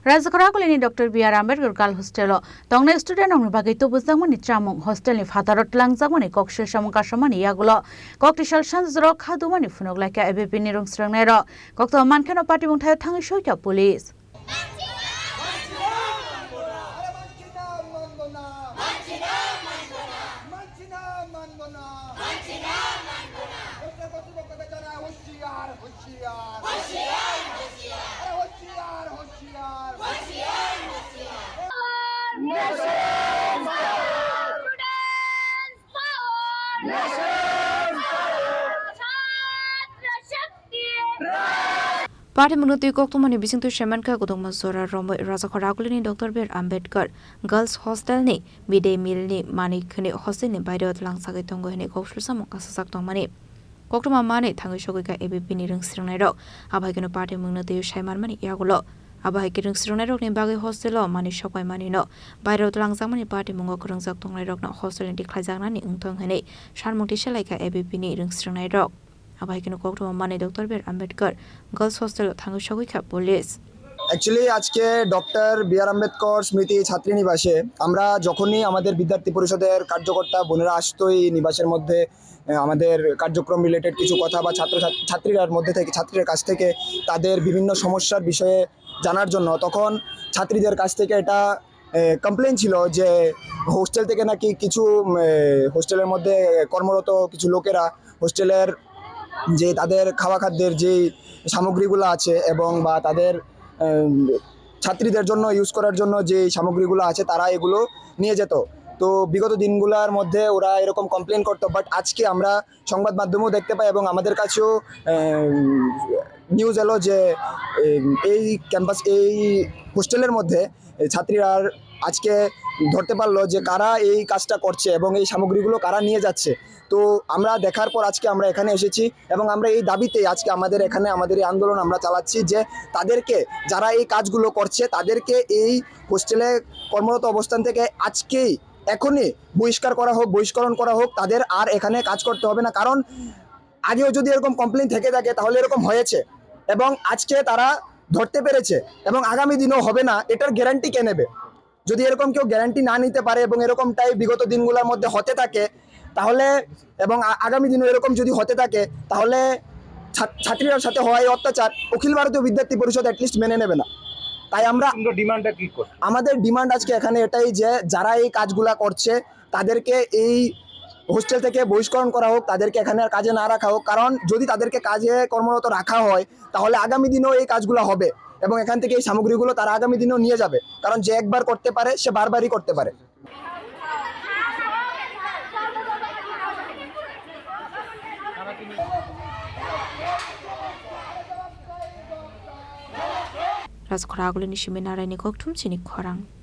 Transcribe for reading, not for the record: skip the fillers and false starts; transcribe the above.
Razakarakulini Dr. B.R. Ambedkar Girl Hostel Tongna student on Bagay to Buzamani Chamong Hostel in Fatarot Langzamani Koksha Shamakashamani Yagulo Koktishal Shanzro Kadumani Funoglaika Ebipini Rungstranero Kokto Mankano Party Muntai Tangishoka Police. Party Munuti Koktumani Bising to Shemanka Godomasora Rombo Razakarakulini Dr. B.R. Ambedkar Girls Hostel ni Midday Meal ni Manikani Hostel ni Baidot Langsagitongo ni Kokshamaka Saktomani. Koktuma Mani Tangishoka Ebipini Rungstranero Abagino Party Munuti Shaimarmani Yagulo Abahiking Stronero in Bagay Hostel Mani Shokai Manino Baidot Langsamani Party Mungo Kurungsaktongo Hostel in Diklazanani Untongani Sharmutisha like a Ebipini Rungstranero Abahiking Koktuma Mani Dr. B.R. Ambedkar Girls Hostel Tangishoka Police. Actually, আজকে doctor B.R.. Ambedkar স্মৃতি ছাত্রী নিবাসে আমরা যখনই আমাদের বিদ্যার্থী পরিষদের কার্যকর্তা বোনেরা আসতো এই নিবাসের মধ্যে আমাদের কার্যক্রম রিলেটেড কিছু কথা বা ছাত্রীরার মধ্যে থেকে ছাত্রীদের কাছ থেকে তাদের বিভিন্ন সমস্যার বিষয়ে জানার জন্য তখন ছাত্রীদের কাছ থেকে এটা কমপ্লেইন ছিল যে হোস্টেল থেকে নাকি কিছু হোস্টেলের মধ্যে কর্মরত কিছু লোকেরা হোস্টেলের যে তাদের খাওয়া খাদ্যের যে সামগ্রীগুলো আছে এবং বা তাদের ছাত্রীদের জন্য ইউজ করার জন্য যে সামগ্রীগুলো আছে তারা এগুলো নিয়ে যেত তো বিগত দিনগুলোর মধ্যে ওরা এরকম কমপ্লেন করতো বাট আজকে আমরা সংবাদ মাধ্যমেও দেখতে পাই এবং আমাদের কাছেও নিউজ এলো যে এই ক্যাম্পাস এই হোস্টেলের মধ্যে ছাত্রীরা আজকে ধরতে পারলো যে কারা এই কাজটা করছে এবং এই সামগ্রীগুলো কারা নিয়ে যাচ্ছে তো আমরা দেখার পর আজকে আমরা এখানে এসেছি এবং আমরা এই দাবিতে আজকে আমাদের এখানে আমাদের এই আন্দোলন আমরা চালাচ্ছি যে তাদেরকে যারা এই কাজগুলো করছে তাদেরকে এই হোস্টেলে কর্মরত অবস্থান থেকে আজকেই এখনই বহিষ্করণ করা হোক তাদের আর এখানে কাজ করতে হবে না কারণ আগেও যদি এরকম কমপ্লেইন থেকে থাকে তাহলে এরকম হয়েছে এবং আজকে তারা ধরতে পেরেছে এবং আগামী দিনও হবে না এটার গ্যারান্টি কে নেবে যদি এরকম কেউ গ্যারান্টি না নিতে পারে এবং এরকমটাই বিগত দিনগুলোর মধ্যে হতে থাকে তাহলে এবং আগামী দিনও এরকম যদি হতে থাকে তাহলে ছাত্রীদের সাথে হওয়া এই অত্যাচার অখিল ভারতীয় বিদ্যার্থী পরিষদ অ্যাটলিস্ট মেনে নেবে না তাই আমরা আমাদের ডিমান্ড আজকে এখানে এটাই যে যারা এই কাজগুলা করছে তাদেরকে এই হোস্টেল থেকে বহিষ্করণ করা হোক তাদেরকে এখানে আর কাজে না রাখা হোক কারণ যদি তাদেরকে কাজে কর্মরত রাখা হয় তাহলে আগামী দিনেও এই কাজগুলো হবে এবং এখান থেকে এই সামগ্রীগুলো তারা আগামী দিনেও নিয়ে যাবে কারণ যে একবার করতে পারে সে বারবারই করতে পারে Razakarakulini Shiminara ni Koktum Chini Korang